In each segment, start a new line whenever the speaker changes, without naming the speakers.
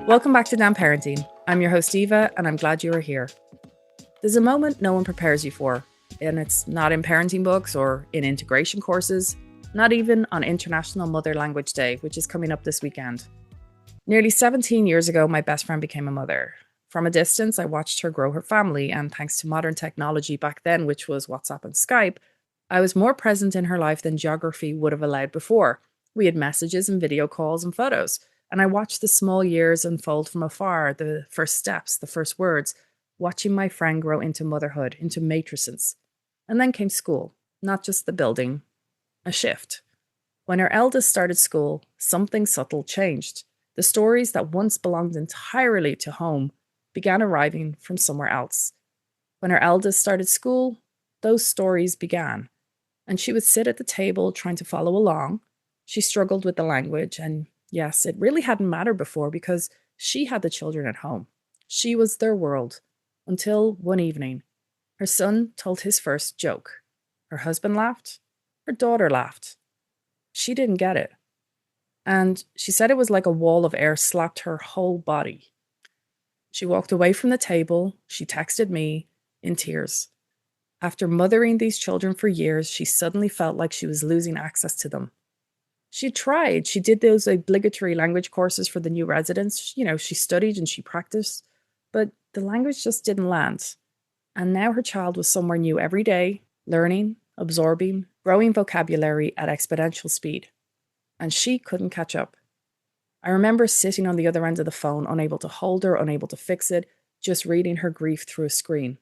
Welcome back to Damn Parenting. I'm your host, Eva, and I'm glad you are here. There's a moment no one prepares you for, and it's not in parenting books or in integration courses, not even on International Mother Language Day, which is coming up this weekend. Nearly 17 years ago, my best friend became a mother. From a distance, I watched her grow her family, and thanks to modern technology back then, which was WhatsApp and Skype, I was more present in her life than geography would have allowed before. We had messages and video calls and photos, and I watched the small years unfold from afar, the first steps, the first words, watching my friend grow into motherhood, into matrescence. And then came school, not just the building, a shift. When our eldest started school, something subtle changed. The stories that once belonged entirely to home began arriving from somewhere else. When our eldest started school, those stories began. And she would sit at the table trying to follow along. She struggled with the language, and yes, it really hadn't mattered before because she had the children at home. She was their world. Until one evening, her son told his first joke. Her husband laughed. Her daughter laughed. She didn't get it. And she said it was like a wall of air slapped her whole body. She walked away from the table. She texted me in tears. After mothering these children for years, she suddenly felt like she was losing access to them. She tried. She did those obligatory language courses for the new residents. She studied and she practiced, but the language just didn't land. And now her child was somewhere new every day, learning, absorbing, growing vocabulary at exponential speed. And she couldn't catch up. I remember sitting on the other end of the phone, unable to hold her, unable to fix it, just reading her grief through a screen.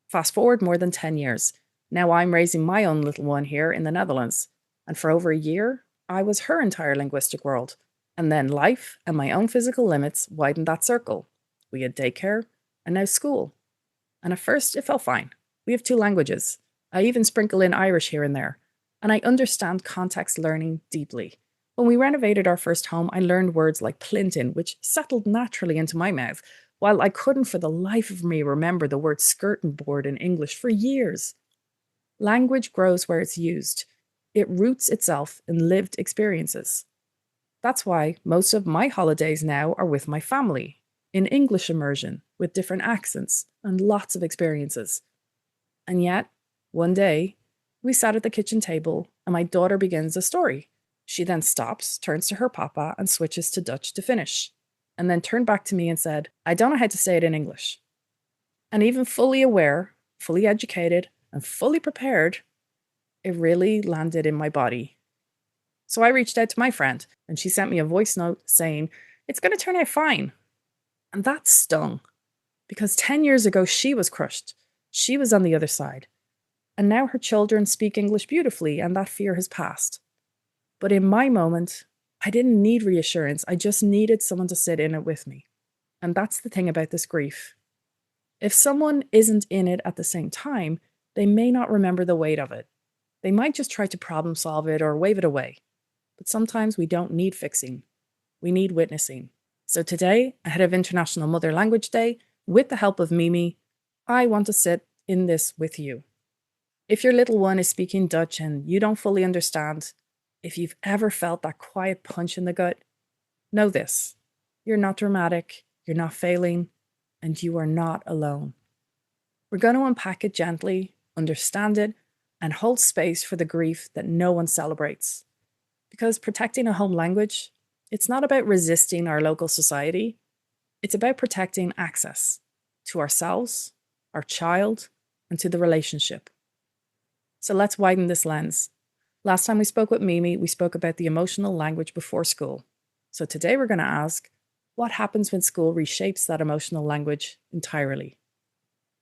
Fast forward more than 10 years. Now I'm raising my own little one here in the Netherlands. And for over a year, I was her entire linguistic world. And then life and my own physical limits widened that circle. We had daycare and now school. And at first, it felt fine. We have 2 languages. I even sprinkle in Irish here and there. And I understand context learning deeply. When we renovated our first home, I learned words like plinton, which settled naturally into my mouth, while I couldn't for the life of me remember the word skirting board in English for years. Language grows where it's used. It roots itself in lived experiences. That's why most of my holidays now are with my family, in English immersion, with different accents and lots of experiences. And yet, one day, we sat at the kitchen table and my daughter begins a story. She then stops, turns to her papa, and switches to Dutch to finish, and then turned back to me and said, "I don't know how to say it in English." And even fully aware, fully educated, and fully prepared, it really landed in my body. So I reached out to my friend, and she sent me a voice note saying, "It's going to turn out fine." And that stung, because 10 years ago she was crushed. She was on the other side. And now her children speak English beautifully, and that fear has passed. But in my moment, I didn't need reassurance. I just needed someone to sit in it with me. And that's the thing about this grief. If someone isn't in it at the same time, they may not remember the weight of it. They might just try to problem solve it or wave it away. But sometimes we don't need fixing. We need witnessing. So today, ahead of International Mother Language Day, with the help of Mimi, I want to sit in this with you. If your little one is speaking Dutch and you don't fully understand, if you've ever felt that quiet punch in the gut, know this. You're not dramatic, you're not failing, and you are not alone. We're going to unpack it gently, understand it, and hold space for the grief that no one celebrates. Because protecting a home language, it's not about resisting our local society. It's about protecting access to ourselves, our child, and to the relationship. So let's widen this lens. Last time we spoke with Mimi, we spoke about the emotional language before school. So today we're going to ask, what happens when school reshapes that emotional language entirely?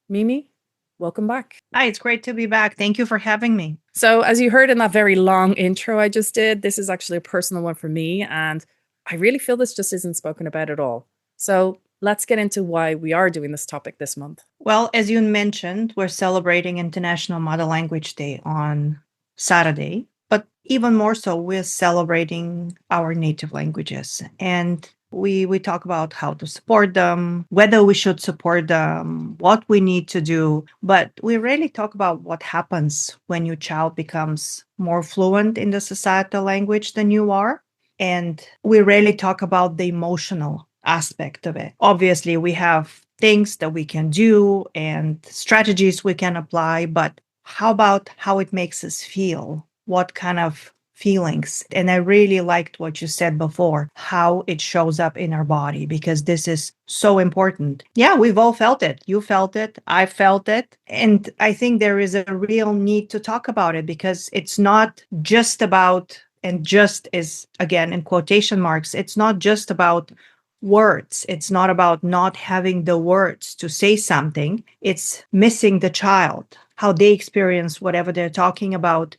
Mimi, welcome back.
Hi, it's great to be back. Thank you for having me.
So as you heard in that very long intro I just did, this is actually a personal one for me, and I really feel this just isn't spoken about at all. So let's get into why we are doing this topic this month.
Well, as you mentioned, we're celebrating International Mother Language Day on Saturday, but even more so, we're celebrating our native languages. And we talk about how to support them, whether we should support them, what we need to do. But we rarely talk about what happens when your child becomes more fluent in the societal language than you are. And we rarely talk about the emotional aspect of it. Obviously, we have things that we can do and strategies we can apply, but how about how it makes us feel? What kind of feelings? And I really liked what you said before, how it shows up in our body, because this is so important. Yeah, we've all felt it. You felt it. I felt it. And I think there is a real need to talk about it because it's not just about, and just is again in quotation marks, it's not just about words. It's not about not having the words to say something. It's missing the child, how they experience whatever they're talking about,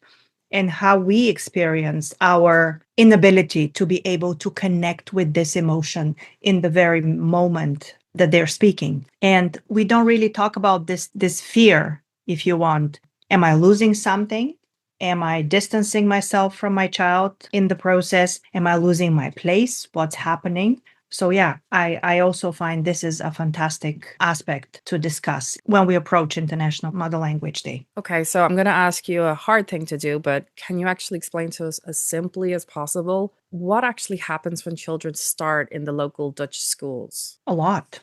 and how we experience our inability to be able to connect with this emotion in the very moment that they're speaking. And we don't really talk about this fear, if you want. Am I losing something? Am I distancing myself from my child in the process? Am I losing my place? What's happening? So yeah, I also find this is a fantastic aspect to discuss when we approach International Mother Language Day.
Okay, so I'm going to ask you a hard thing to do, but can you actually explain to us as simply as possible what actually happens when children start in the local Dutch schools?
A lot.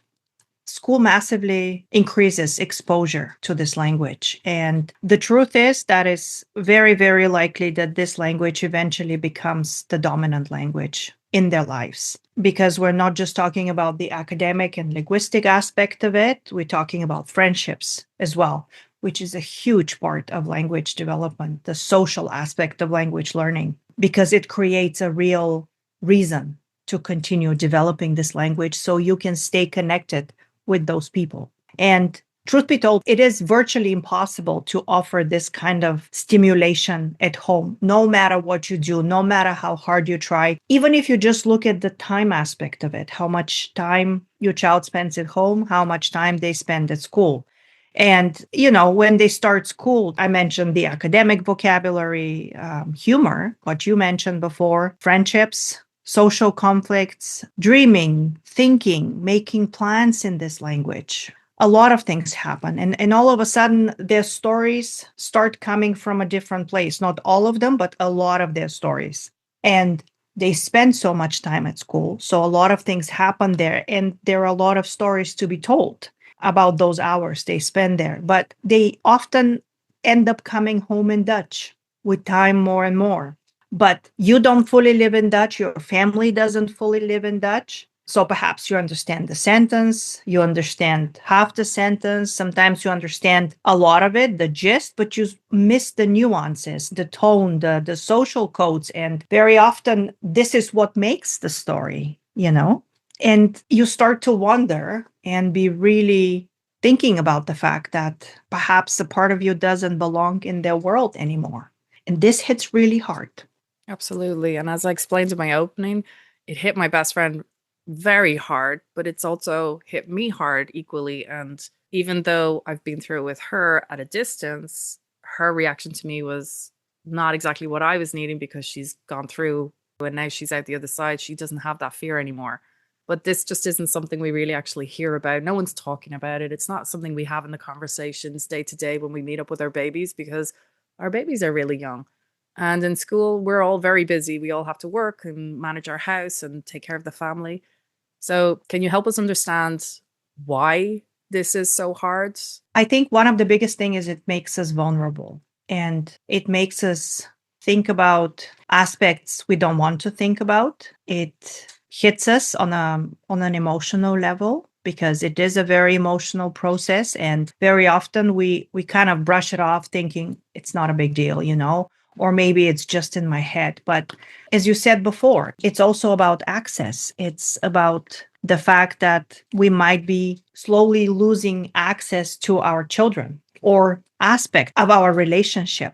School massively increases exposure to this language. And the truth is that it's very, very likely that this language eventually becomes the dominant language in their lives. Because we're not just talking about the academic and linguistic aspect of it, we're talking about friendships as well, which is a huge part of language development, the social aspect of language learning, because it creates a real reason to continue developing this language so you can stay connected with those people. And truth be told, it is virtually impossible to offer this kind of stimulation at home, no matter what you do, no matter how hard you try. Even if you just look at the time aspect of it, how much time your child spends at home, how much time they spend at school. And, when they start school, I mentioned the academic vocabulary, humor, what you mentioned before, friendships, social conflicts, dreaming, thinking, making plans in this language. A lot of things happen. And all of a sudden, their stories start coming from a different place. Not all of them, but a lot of their stories. And they spend so much time at school. So a lot of things happen there. And there are a lot of stories to be told about those hours they spend there. But they often end up coming home in Dutch with time more and more. But you don't fully live in Dutch, your family doesn't fully live in Dutch. So perhaps you understand the sentence, you understand half the sentence, sometimes you understand a lot of it, the gist, but you miss the nuances, the tone, the social codes. And very often, this is what makes the story, And you start to wonder and be really thinking about the fact that perhaps a part of you doesn't belong in their world anymore. And this hits really hard.
Absolutely. And as I explained in my opening, it hit my best friend very hard, but it's also hit me hard equally. And even though I've been through it with her at a distance, her reaction to me was not exactly what I was needing because she's gone through and now she's out the other side. She doesn't have that fear anymore. But this just isn't something we really actually hear about. No one's talking about it. It's not something we have in the conversations day to day when we meet up with our babies because our babies are really young. And in school, we're all very busy. We all have to work and manage our house and take care of the family. So, can you help us understand why this is so hard?
I think one of the biggest things is it makes us vulnerable and it makes us think about aspects we don't want to think about. It hits us on an emotional level because it is a very emotional process. And very often we kind of brush it off thinking it's not a big deal, or maybe it's just in my head. But as you said before, it's also about access. It's about the fact that we might be slowly losing access to our children or aspect of our relationship.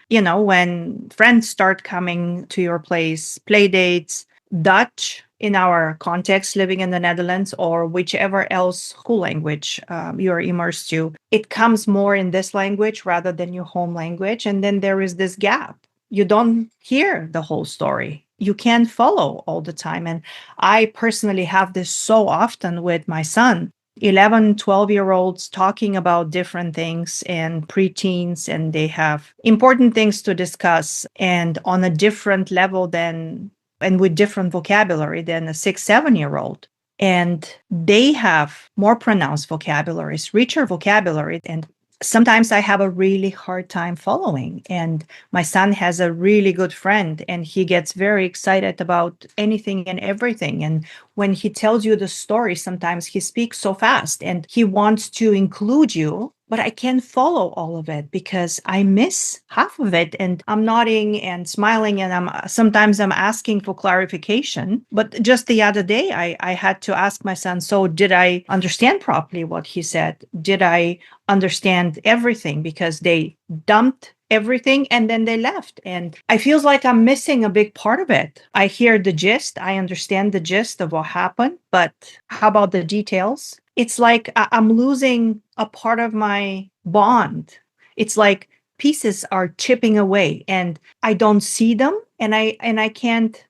When friends start coming to your place, play dates, Dutch in our context, living in the Netherlands, or whichever else school language you're immersed to, it comes more in this language rather than your home language. And then there is this gap. You don't hear the whole story. You can't follow all the time. And I personally have this so often with my son. 11, 12-year-olds talking about different things and preteens, and they have important things to discuss and on a different level and with different vocabulary than a 6, 7-year-old. And they have more pronounced vocabularies, richer vocabulary. And sometimes I have a really hard time following. And my son has a really good friend, and he gets very excited about anything and everything. And when he tells you the story, sometimes he speaks so fast and he wants to include you, but I can't follow all of it because I miss half of it. And I'm nodding and smiling, and I'm asking for clarification. But just the other day, I had to ask my son, so did I understand properly what he said? Did I understand everything? Because they dumped everything and then they left. And I feel like I'm missing a big part of it. I hear the gist, I understand the gist of what happened, but how about the details? It's like I'm losing a part of my bond. It's like pieces are chipping away and I don't see them, and I can't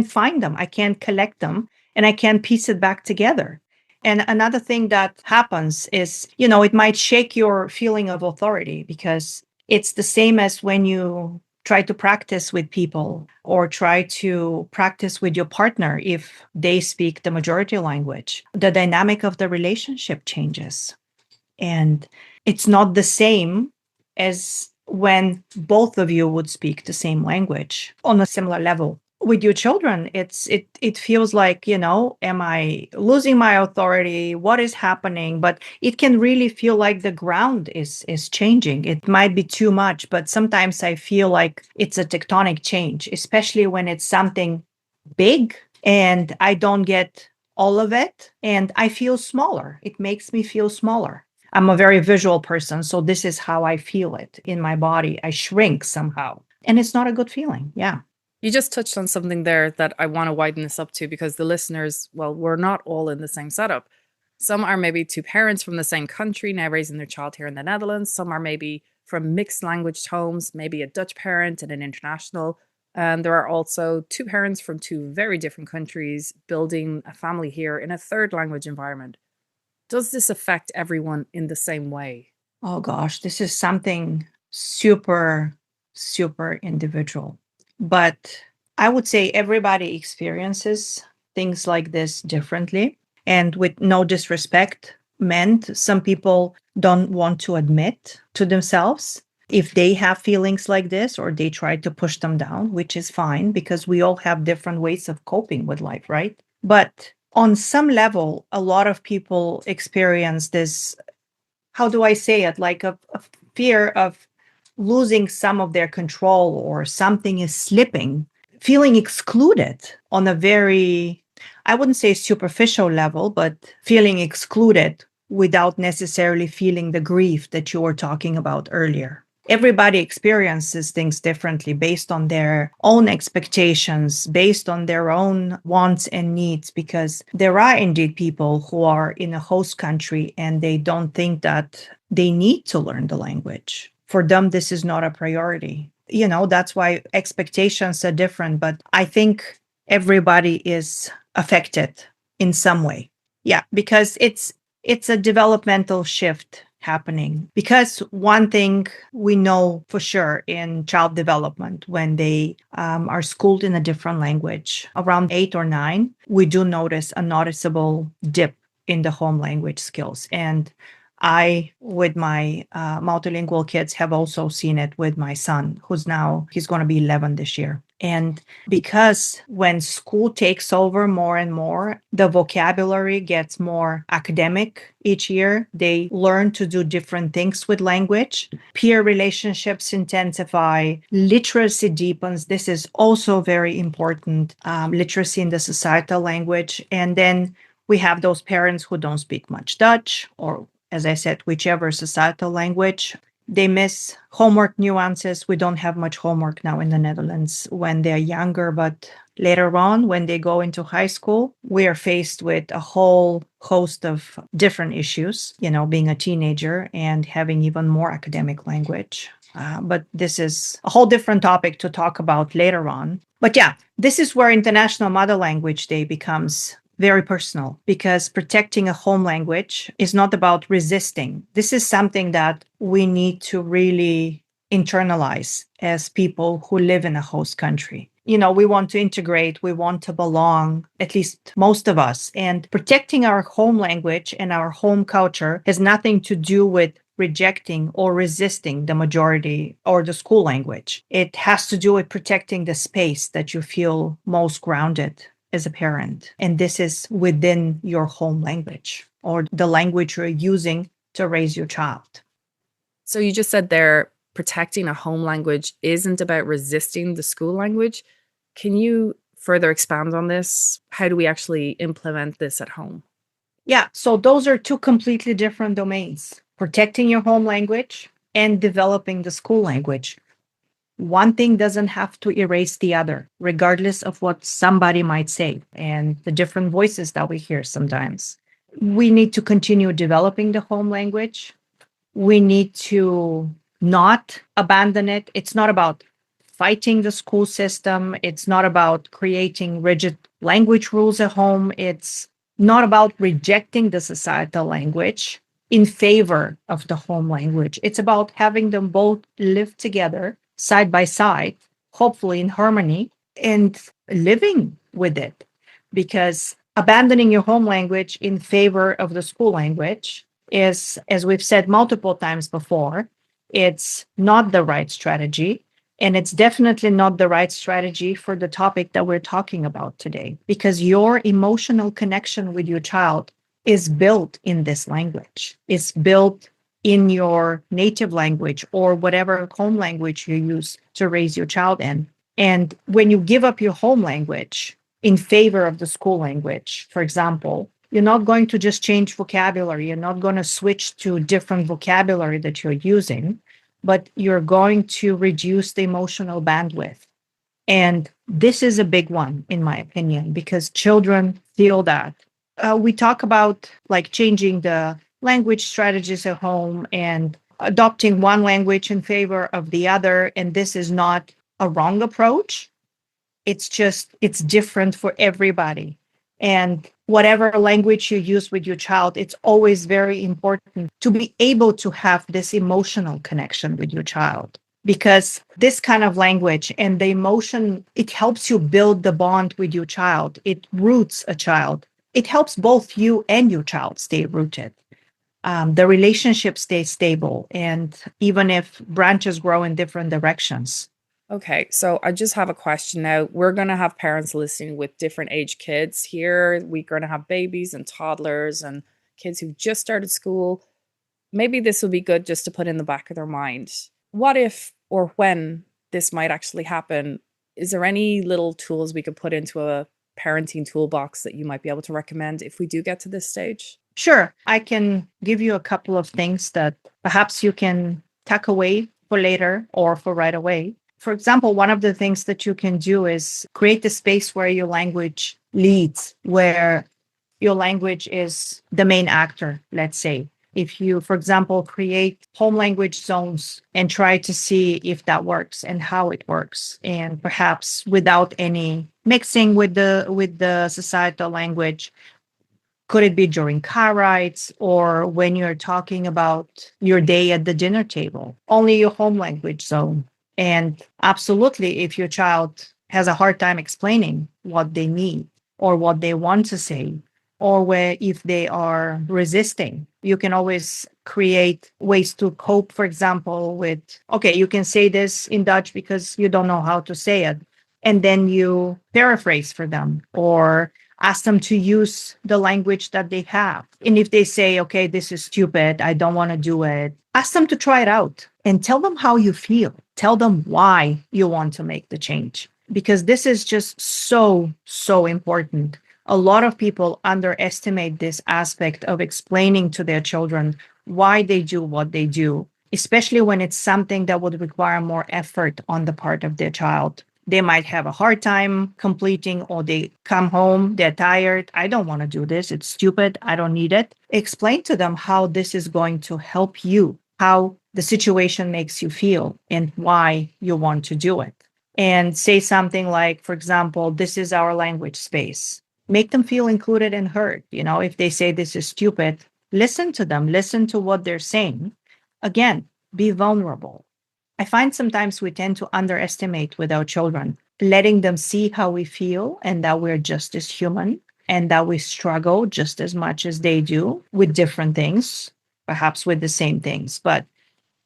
find them. I can't collect them, and I can't piece it back together. And another thing that happens is, it might shake your feeling of authority, because it's the same as when you try to practice with people or try to practice with your partner if they speak the majority language. The dynamic of the relationship changes. And it's not the same as when both of you would speak the same language on a similar level. With your children, it feels like, am I losing my authority? What is happening? But it can really feel like the ground is changing. It might be too much, but sometimes I feel like it's a tectonic change, especially when it's something big and I don't get all of it and I feel smaller. It makes me feel smaller. I'm a very visual person, so this is how I feel it in my body. I shrink somehow, and it's not a good feeling. Yeah.
You just touched on something there that I want to widen this up to, because the listeners, well, we're not all in the same setup. Some are maybe two parents from the same country now raising their child here in the Netherlands. Some are maybe from mixed language homes, maybe a Dutch parent and an international. And there are also two parents from two very different countries building a family here in a third language environment. Does this affect everyone in the same way?
Oh gosh, this is something super, super individual. But I would say everybody experiences things like this differently. And with no disrespect meant, some people don't want to admit to themselves if they have feelings like this, or they try to push them down, which is fine because we all have different ways of coping with life, right? But on some level, a lot of people experience this, how do I say it, like a fear of losing some of their control, or something is slipping, feeling excluded on a very, I wouldn't say superficial level, but feeling excluded without necessarily feeling the grief that you were talking about earlier. Everybody experiences things differently based on their own expectations, based on their own wants and needs, because there are indeed people who are in a host country and they don't think that they need to learn the language. For them, this is not a priority. That's why expectations are different. But I think everybody is affected in some way. Yeah, because it's a developmental shift happening. Because one thing we know for sure in child development, when they are schooled in a different language, around 8 or 9, we do notice a noticeable dip in the home language skills. And I, with my multilingual kids, have also seen it with my son, he's going to be 11 this year. And because when school takes over more and more, the vocabulary gets more academic each year. They learn to do different things with language. Peer relationships intensify. Literacy deepens. This is also very important. Literacy in the societal language. And then we have those parents who don't speak much Dutch, or, as I said, whichever societal language. They miss homework nuances. We don't have much homework now in the Netherlands when they're younger, but later on, when they go into high school, we are faced with a whole host of different issues, being a teenager and having even more academic language. But this is a whole different topic to talk about later on. But yeah, this is where International Mother Language Day becomes very personal, because protecting a home language is not about resisting. This is something that we need to really internalize as people who live in a host country. We want to integrate, we want to belong, at least most of us. And protecting our home language and our home culture has nothing to do with rejecting or resisting the majority or the school language. It has to do with protecting the space that you feel most grounded as a parent. And this is within your home language or the language you're using to raise your child.
So you just said there, protecting a home language isn't about resisting the school language. Can you further expand on this? How do we actually implement this at home?
Yeah, so those are two completely different domains: protecting your home language and developing the school language. One thing doesn't have to erase the other, regardless of what somebody might say and the different voices that we hear sometimes. We need to continue developing the home language. We need to not abandon it. It's not about fighting the school system. It's not about creating rigid language rules at home. It's not about rejecting the societal language in favor of the home language. It's about having them both live together side by side, hopefully in harmony, and living with it. Because abandoning your home language in favor of the school language is, as we've said multiple times before, it's not the right strategy. And it's definitely not the right strategy for the topic that we're talking about today, because your emotional connection with your child is built in this language. It's built in your native language or whatever home language you use to raise your child in. And when you give up your home language in favor of the school language, for example, you're not going to just change vocabulary. You're not going to switch to different vocabulary that you're using, but you're going to reduce the emotional bandwidth. And this is a big one, in my opinion, because children feel that. We talk about like changing the language strategies at home and adopting one language in favor of the other. And this is not a wrong approach. It's just, it's different for everybody. And whatever language you use with your child, it's always very important to be able to have this emotional connection with your child. Because this kind of language and the emotion, it helps you build the bond with your child. It roots a child. It helps both you and your child stay rooted. The relationship stays stable. And even if branches grow in different directions.
Okay, so I just have a question now. We're going to have parents listening with different age kids here. We're going to have babies and toddlers and kids who've just started school. Maybe this would be good just to put in the back of their mind. What if or when this might actually happen? Is there any little tools we could put into a parenting toolbox that you might be able to recommend if we do get to this stage?
Sure, I can give you a couple of things that perhaps you can tuck away for later or for right away. For example, one of the things that you can do is create a space where your language leads, where your language is the main actor, let's say. If you, for example, create home language zones and try to see if that works and how it works, and perhaps without any mixing with the societal language. Could it be during car rides or when you're talking about your day at the dinner table? Only your home language zone. And absolutely, if your child has a hard time explaining what they need or what they want to say, or where if they are resisting, you can always create ways to cope, for example, with, okay, you can say this in Dutch because you don't know how to say it. And then you paraphrase for them or ask them to use the language that they have. And if they say, okay, this is stupid, I don't want to do it, ask them to try it out and tell them how you feel. Tell them why you want to make the change, because this is just so, so important. A lot of people underestimate this aspect of explaining to their children why they do what they do, especially when it's something that would require more effort on the part of their child. They might have a hard time completing, or they come home, they're tired. I don't want to do this. It's stupid. I don't need it. Explain to them how this is going to help you, how the situation makes you feel, and why you want to do it. And say something like, for example, this is our language space. Make them feel included and heard. If they say this is stupid, listen to them, listen to what they're saying. Again, be vulnerable. I find sometimes we tend to underestimate with our children letting them see how we feel and that we're just as human and that we struggle just as much as they do with different things, perhaps with the same things, but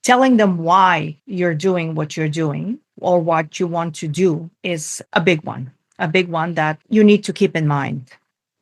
telling them why you're doing what you're doing or what you want to do is a big one that you need to keep in mind.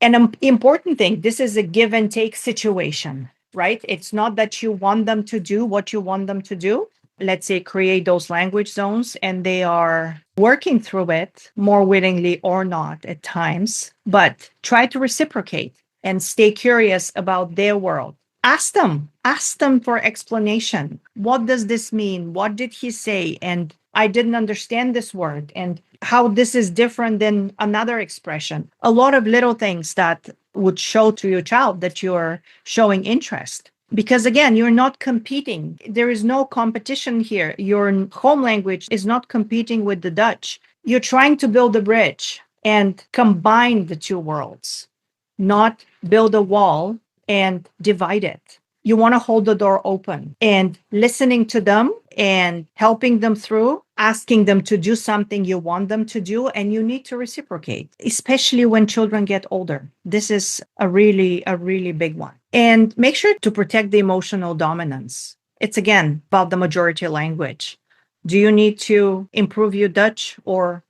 And an important thing, this is a give and take situation, right? It's not that you want them to do what you want them to do. Let's say create those language zones and they are working through it more willingly or not at times, but try to reciprocate and stay curious about their world. Ask them for explanation. What does this mean? What did he say? And I didn't understand this word and how this is different than another expression. A lot of little things that would show to your child that you're showing interest. Because again, you're not competing. There is no competition here. Your home language is not competing with the Dutch. You're trying to build a bridge and combine the two worlds, not build a wall and divide it. You want to hold the door open and listening to them and helping them through, asking them to do something you want them to do, and you need to reciprocate, especially when children get older. This is a really big one. And make sure to protect the emotional dominance. It's again about the majority language. Do you need to improve your Dutch or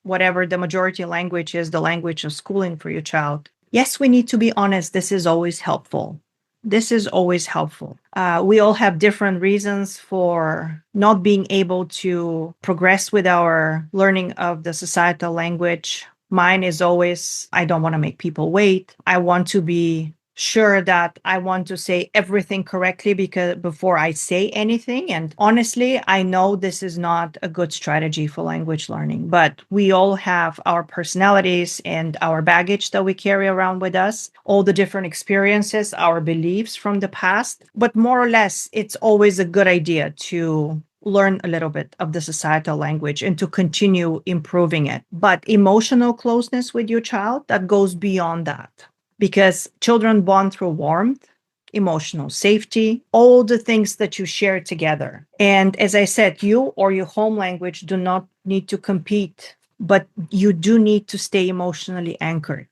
whatever the majority language is, the language of schooling for your child? Yes, we need to be honest. This is always helpful. This is always helpful. We all have different reasons for not being able to progress with our learning of the societal language. Mine is always, I don't want to make people wait. I want to be sure that I want to say everything correctly because before I say anything. And honestly, I know this is not a good strategy for language learning, but we all have our personalities and our baggage that we carry around with us, all the different experiences, our beliefs from the past. But more or less, it's always a good idea to learn a little bit of the societal language and to continue improving it. But emotional closeness with your child, that goes beyond that. Because children bond through warmth, emotional safety, all the things that you share together. And as I said, you or your home language do not need to compete, but you do need to stay emotionally anchored.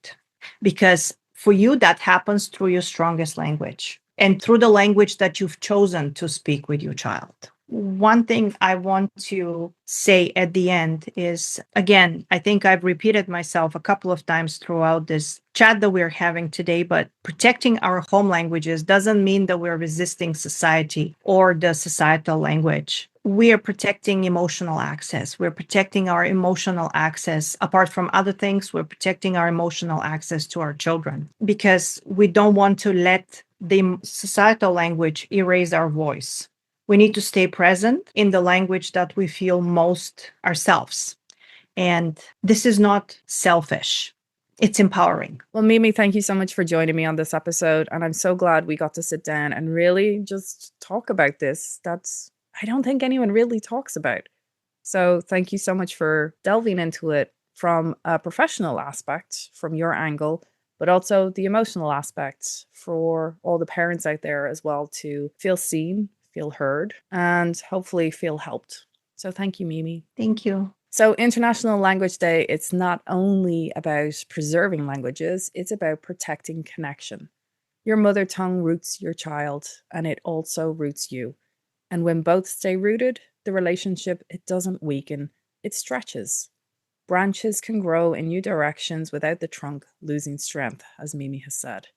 Because for you, that happens through your strongest language and through the language that you've chosen to speak with your child. One thing I want to say at the end is, again, I think I've repeated myself a couple of times throughout this chat that we're having today, but protecting our home languages doesn't mean that we're resisting society or the societal language. We are protecting emotional access. We're protecting our emotional access. Apart from other things, we're protecting our emotional access to our children because we don't want to let the societal language erase our voice. We need to stay present in the language that we feel most ourselves. And this is not selfish. It's empowering.
Well, Mimi, thank you so much for joining me on this episode. And I'm so glad we got to sit down and really just talk about this. That's, I don't think anyone really talks about. So thank you so much for delving into it from a professional aspect, from your angle, but also the emotional aspect for all the parents out there as well to feel seen, feel heard, and hopefully feel helped. So thank you, Mimi.
Thank you.
So International Language Day, it's not only about preserving languages, it's about protecting connection. Your mother tongue roots your child, and it also roots you. And when both stay rooted, the relationship, it doesn't weaken, it stretches. Branches can grow in new directions without the trunk losing strength, as Mimi has said.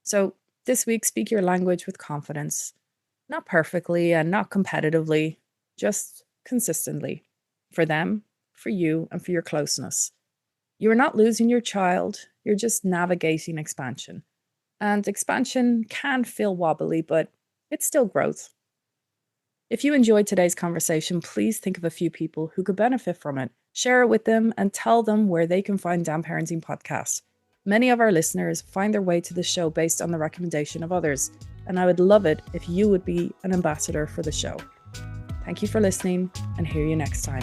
So this week, speak your language with confidence. Not perfectly and not competitively, just consistently. For them, for you, and for your closeness. You are not losing your child, you're just navigating expansion. And expansion can feel wobbly, but it's still growth. If you enjoyed today's conversation, please think of a few people who could benefit from it. Share it with them and tell them where they can find Damn Parenting Podcast. Many of our listeners find their way to the show based on the recommendation of others, and I would love it if you would be an ambassador for the show. Thank you for listening, and hear you next time.